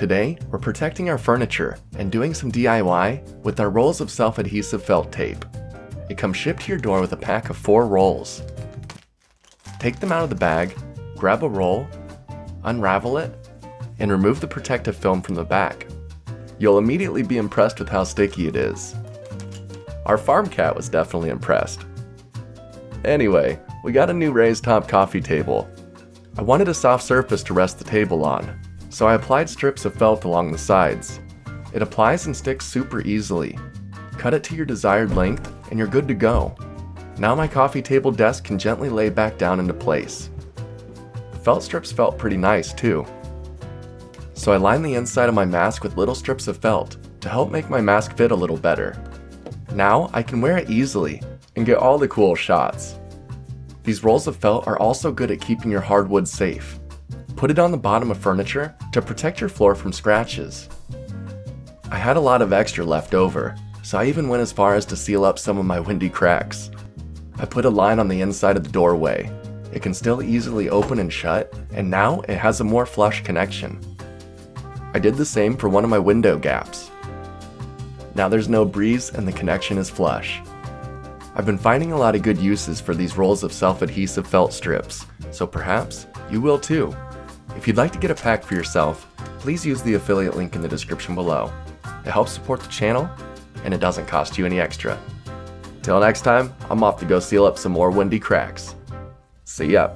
Today, we're protecting our furniture and doing some DIY with our rolls of self-adhesive felt tape. It comes shipped to your door with a pack of 4 rolls. Take them out of the bag, grab a roll, unravel it, and remove the protective film from the back. You'll immediately be impressed with how sticky it is. Our farm cat was definitely impressed. Anyway, we got a new raised top coffee table. I wanted a soft surface to rest the table on, so I applied strips of felt along the sides. It applies and sticks super easily. Cut it to your desired length and you're good to go. Now my coffee table desk can gently lay back down into place. The felt strips felt pretty nice too. So I lined the inside of my mask with little strips of felt to help make my mask fit a little better. Now I can wear it easily and get all the cool shots. These rolls of felt are also good at keeping your hardwood safe. Put it on the bottom of furniture to protect your floor from scratches. I had a lot of extra left over, so I even went as far as to seal up some of my windy cracks. I put a line on the inside of the doorway. It can still easily open and shut, and now it has a more flush connection. I did the same for one of my window gaps. Now there's no breeze and the connection is flush. I've been finding a lot of good uses for these rolls of self-adhesive felt strips, so perhaps you will too. If you'd like to get a pack for yourself, please use the affiliate link in the description below. It helps support the channel, and it doesn't cost you any extra. Till next time, I'm off to go seal up some more windy cracks. See ya.